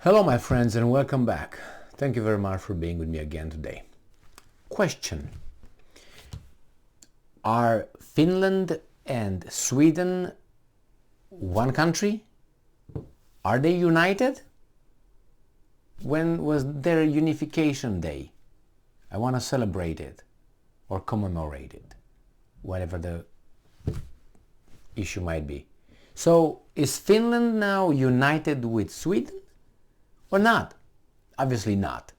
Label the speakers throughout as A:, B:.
A: Hello my friends and welcome back. Thank you very much for being with me again today. Question. Are Finland and Sweden one country? Are they united? When was their unification day? I want to celebrate it or commemorate it, whatever the issue might be. So is Finland now united with Sweden? Or not? Obviously not.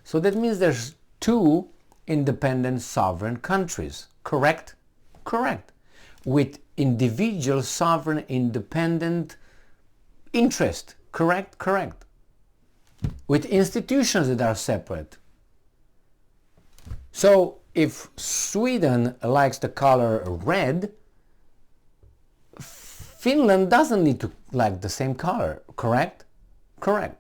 A: So that means there's two independent sovereign countries, correct? Correct. With individual sovereign independent interest, correct? Correct. With institutions that are separate. So if Sweden likes the color red, Finland doesn't need to like the same color, correct? Correct.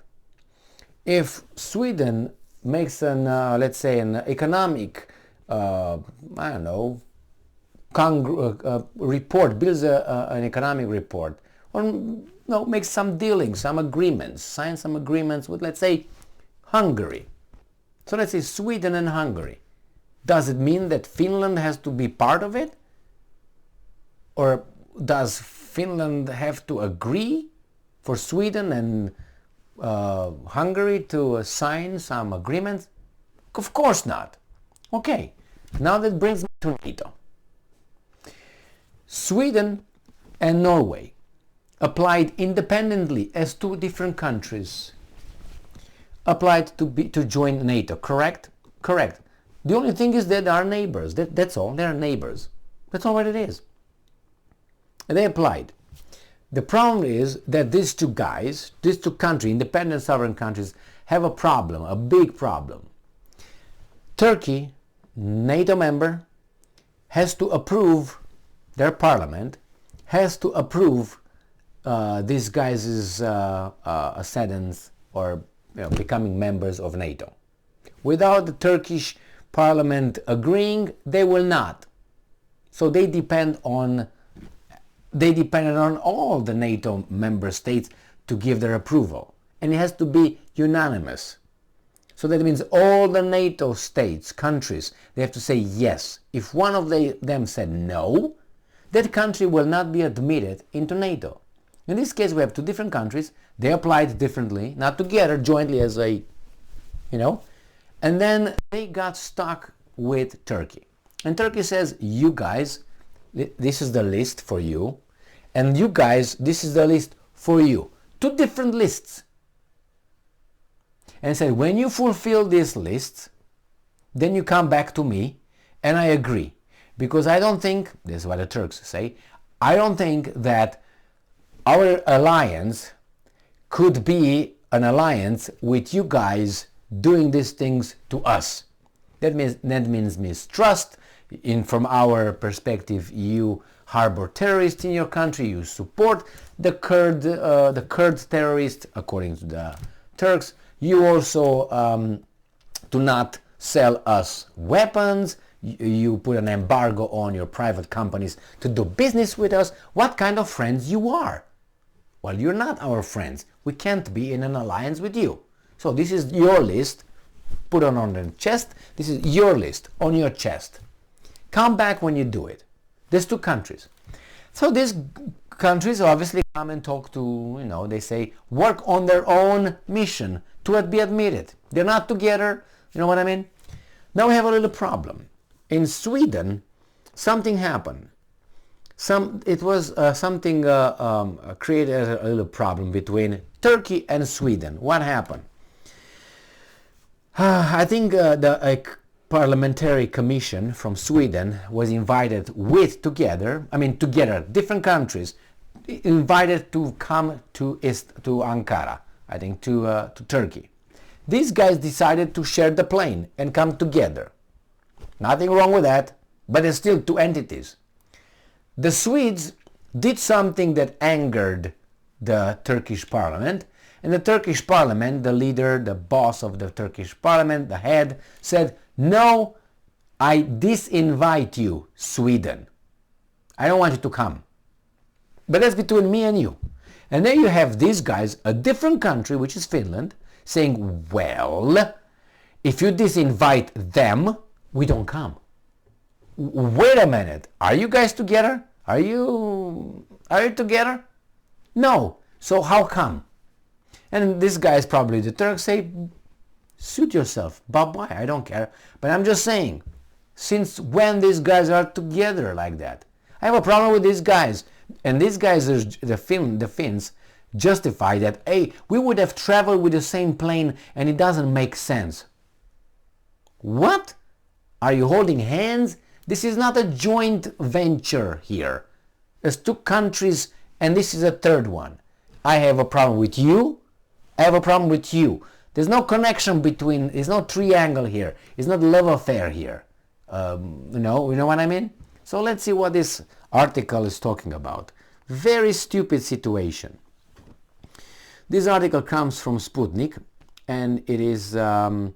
A: If Sweden makes an, let's say, an economic, report, builds an economic report, or makes some dealings, some agreements, signs some agreements with, let's say, Hungary. So let's say Sweden and Hungary. Does it mean that Finland has to be part of it? Or does Finland have to agree for Sweden and Hungary to sign some agreements? Of course not. Okay, now that brings me to NATO. Sweden and Norway applied independently as two different countries. Applied to join NATO, correct? Correct. The only thing is that they are neighbors. That's all. They are neighbors. That's all what it is. And they applied. The problem is that these two countries, independent sovereign countries, have a problem, a big problem. Turkey, NATO member, has to approve, their parliament has to approve these guys' ascendance or becoming members of NATO. Without the Turkish parliament agreeing, they will not. So they depended on all the NATO member states to give their approval. And it has to be unanimous. So that means all the NATO states, countries, they have to say yes. If one of them said no, that country will not be admitted into NATO. In this case, we have two different countries. They applied differently, not together, jointly as a, and then they got stuck with Turkey. And Turkey says, you guys, this is the list for you, and you guys, this is the list for you. Two different lists. And said, when you fulfill these lists, then you come back to me, and I agree. Because I don't think, this is what the Turks say, I don't think that our alliance could be an alliance with you guys doing these things to us. That means mistrust. From our perspective, you harbor terrorists in your country, you support the Kurd terrorists, according to the Turks. You also do not sell us weapons. You put an embargo on your private companies to do business with us. What kind of friends you are? Well, you're not our friends. We can't be in an alliance with you. So this is your list. Put it on the chest. This is your list on your chest. Come back when you do it. There's two countries. So these countries obviously come and talk to, they say, work on their own mission to be admitted. They're not together, you know what I mean? Now we have a little problem. In Sweden, something happened. Something created a little problem between Turkey and Sweden. What happened? I think the parliamentary commission from Sweden was invited together, different countries, invited to come to Ankara, I think to Turkey. These guys decided to share the plane and come together. Nothing wrong with that, but there's still two entities. The Swedes did something that angered the Turkish parliament, and the Turkish parliament, the leader, the boss of the Turkish parliament, the head, said, no, I disinvite you, Sweden. I don't want you to come. But that's between me and you. And then you have these guys, a different country, which is Finland, saying, well, if you disinvite them, we don't come. Wait a minute, are you guys together? Are you together? No. So how come? And these guys, probably the Turks, say, suit yourself, bye-bye, I don't care. But I'm just saying, since when these guys are together like that? I have a problem with these guys. And these guys, the Finns, justify that, hey, we would have traveled with the same plane and it doesn't make sense. What? Are you holding hands? This is not a joint venture here. There's two countries and this is a third one. I have a problem with you. I have a problem with you. There's no connection between, there's no triangle here. It's not love affair here. You know what I mean? So let's see what this article is talking about. Very stupid situation. This article comes from Sputnik and it is from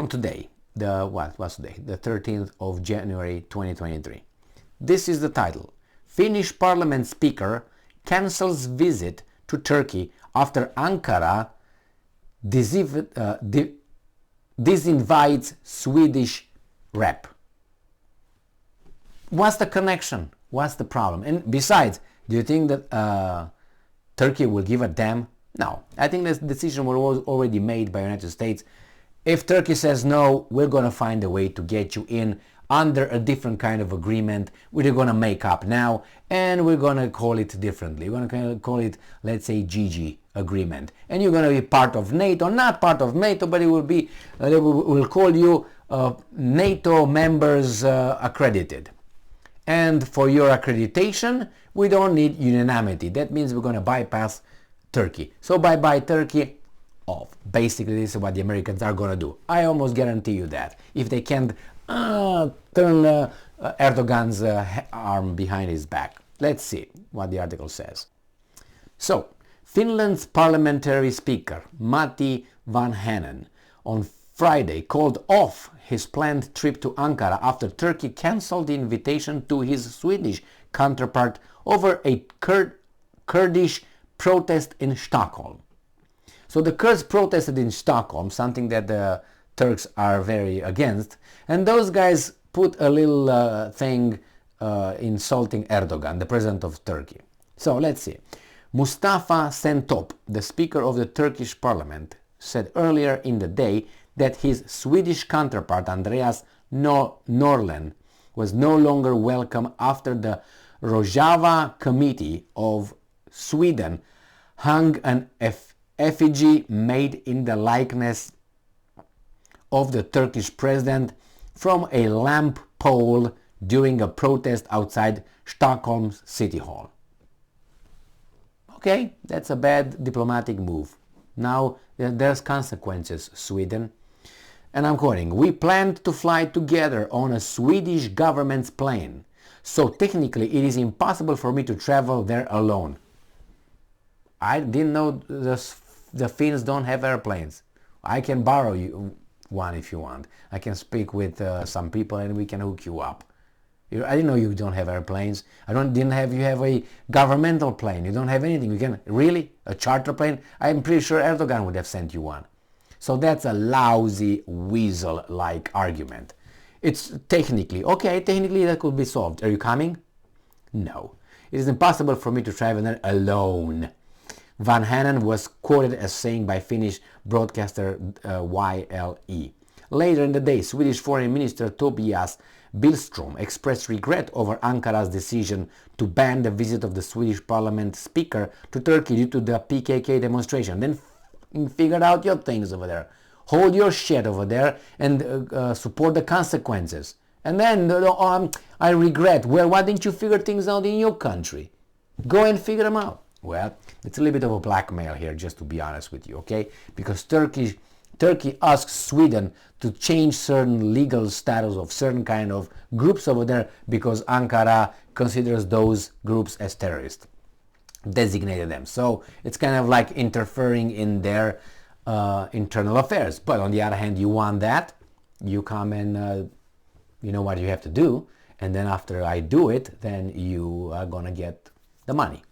A: today. What's today? The 13th of January 2023. This is the title. Finnish Parliament Speaker cancels visit to Turkey after Ankara disinvites Swedish rep. What's the connection? What's the problem? And besides, do you think that Turkey will give a damn? No. I think this decision was already made by the United States. If Turkey says no, we're going to find a way to get you in under a different kind of agreement. We're going to make up now and we're going to call it differently. We're going to call it, let's say, GG agreement. And you're going to be part of NATO, not part of NATO, but it will be, we'll call you NATO members accredited. And for your accreditation, we don't need unanimity. That means we're going to bypass Turkey. So bye-bye Turkey. Off. Basically, this is what the Americans are going to do. I almost guarantee you that. If they can't turn Erdogan's arm behind his back. Let's see what the article says. So, Finland's parliamentary speaker, Matti Vanhanen, on Friday called off his planned trip to Ankara after Turkey cancelled the invitation to his Swedish counterpart over a Kurdish protest in Stockholm. So the Kurds protested in Stockholm, something that the Turks are very against, and those guys put a little thing insulting Erdogan, the president of Turkey. So let's see. Mustafa Sentop, the speaker of the Turkish parliament, said earlier in the day that his Swedish counterpart Andreas Norlén was no longer welcome after the Rojava Committee of Sweden hung an effigy made in the likeness of the Turkish president from a lamp pole during a protest outside Stockholm's City Hall. Okay, that's a bad diplomatic move. Now there's consequences, Sweden. And I'm quoting, "We planned to fly together on a Swedish government's plane, so technically it is impossible for me to travel there alone." I didn't know the Finns don't have airplanes. I can borrow you one if you want. I can speak with some people and we can hook you up. I didn't know you don't have airplanes. You have a governmental plane. You don't have anything. You can really a charter plane. I'm pretty sure Erdogan would have sent you one. So that's a lousy weasel-like argument. It's technically that could be solved. Are you coming? No. It is impossible for me to travel there alone. Vanhanen was quoted as saying by Finnish broadcaster YLE. Later in the day, Swedish Foreign Minister Tobias Billström expressed regret over Ankara's decision to ban the visit of the Swedish Parliament Speaker to Turkey due to the PKK demonstration. Then figure out your things over there. Hold your shit over there and support the consequences. And then, I regret. Well, why didn't you figure things out in your country? Go and figure them out. Well, it's a little bit of a blackmail here, just to be honest with you, okay? Because Turkey asks Sweden to change certain legal status of certain kind of groups over there because Ankara considers those groups as terrorists, designated them. So it's kind of like interfering in their internal affairs. But on the other hand, you want that, you come and you know what you have to do, and then after I do it, then you are gonna get the money.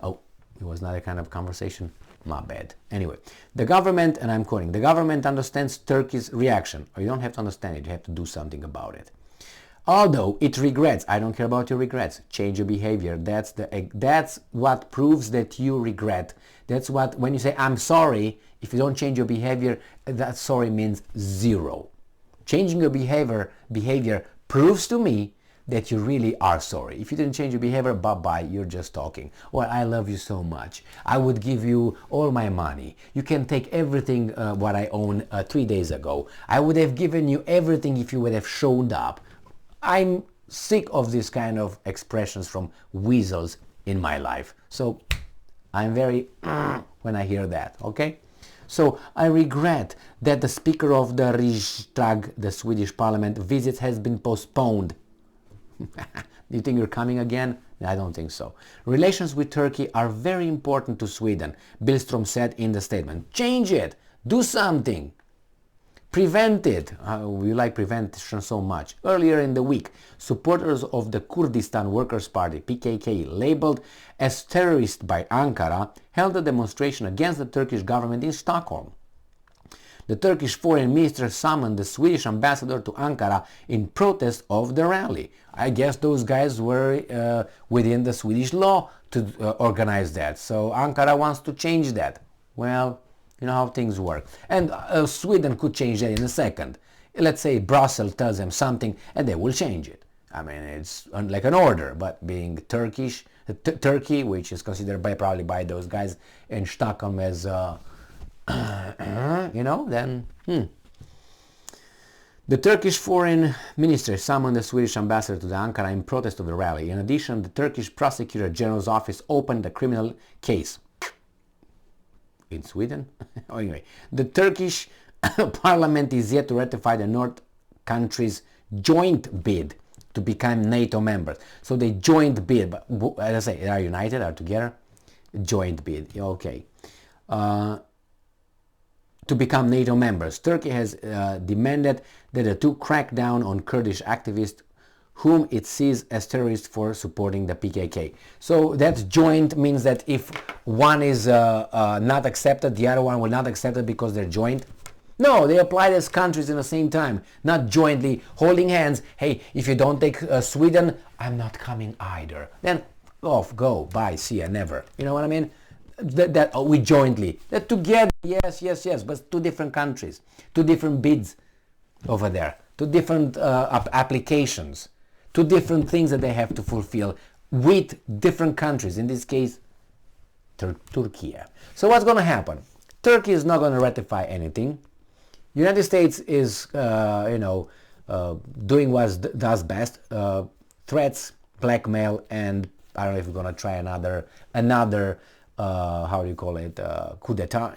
A: Oh, it was not a kind of conversation. My bad. Anyway, the government, and I'm quoting, the government understands Turkey's reaction. Or you don't have to understand it, you have to do something about it. Although it regrets, I don't care about your regrets, change your behavior. That's what proves that you regret. That's what, when you say I'm sorry, if you don't change your behavior, that sorry means zero. Changing your behavior proves to me that you really are sorry. If you didn't change your behavior, bye-bye, you're just talking. Well, I love you so much. I would give you all my money. You can take everything what I own 3 days ago. I would have given you everything if you would have showed up. I'm sick of this kind of expressions from weasels in my life. So I'm very when I hear that, okay? So I regret that the Speaker of the Riksdag, the Swedish Parliament, visit has been postponed. Do you think you're coming again? I don't think so. Relations with Turkey are very important to Sweden, Billström said in the statement. Change it. Do something. Prevent it. We like prevention so much. Earlier in the week, supporters of the Kurdistan Workers' Party, PKK, labeled as terrorist by Ankara, held a demonstration against the Turkish government in Stockholm. The Turkish foreign minister summoned the Swedish ambassador to Ankara in protest of the rally. I guess those guys were within the Swedish law to organize that. So Ankara wants to change that. Well, you know how things work. And Sweden could change that in a second. Let's say Brussels tells them something and they will change it. I mean, it's like an order, but being Turkish, Turkey, which is considered probably by those guys in Stockholm as, you know, then, The Turkish foreign minister summoned the Swedish ambassador to the Ankara in protest of the rally. In addition, the Turkish prosecutor general's office opened a criminal case. In Sweden? Anyway, the Turkish parliament is yet to ratify the North countries' joint bid to become NATO members. So they joint bid, but as I say, are united, are together? Joint bid, okay. To become NATO members. Turkey has demanded that the two crack down on Kurdish activists whom it sees as terrorists for supporting the PKK. So that joint means that if one is not accepted, the other one will not accept it because they're joint. No, they applied as countries in the same time, not jointly holding hands. Hey, if you don't take Sweden, I'm not coming either. Then off, go, bye, see ya, never. You know what I mean? We jointly, that together, yes, but two different countries, two different bids over there, two different applications, two different things that they have to fulfill with different countries, in this case, Turkey. So what's going to happen? Turkey is not going to ratify anything. United States is, doing what does best, threats, blackmail, and I don't know if we're going to try another how do you call it, coup d'etat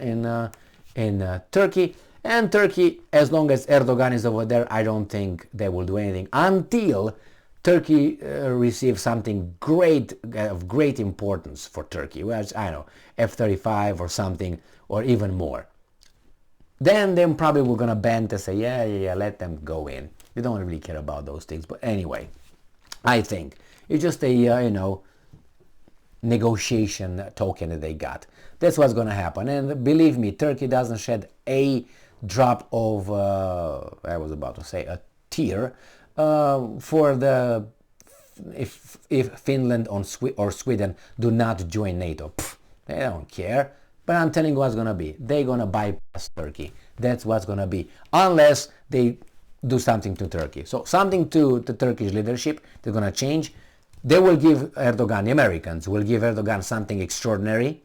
A: in Turkey. And Turkey, as long as Erdogan is over there, I don't think they will do anything until Turkey receives something great, of great importance for Turkey, which, I don't know, F-35 or something, or even more. Then probably we're going to bend to say, yeah, let them go in. We don't really care about those things. But anyway, I think it's just a, negotiation token that they got. That's what's going to happen. And believe me, Turkey doesn't shed a drop of, I was about to say, a tear for the, if Finland or Sweden do not join NATO. Pfft, they don't care. But I'm telling you what's going to be. They're going to bypass Turkey. That's what's going to be. Unless they do something to Turkey. So something to the Turkish leadership, they're going to change. They will give Erdogan, the Americans, will give Erdogan something extraordinary,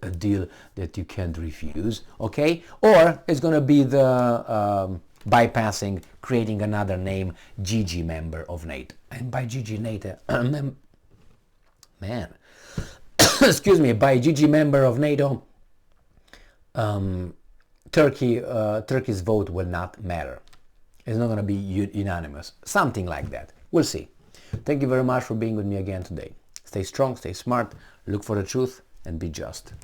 A: a deal that you can't refuse, okay? Or it's going to be the bypassing, creating another name, GG member of NATO. And by GG NATO, man, excuse me, by GG member of NATO, Turkey's vote will not matter. It's not going to be unanimous. Something like that. We'll see. Thank you very much for being with me again today. Stay strong, stay smart, look for the truth, and be just.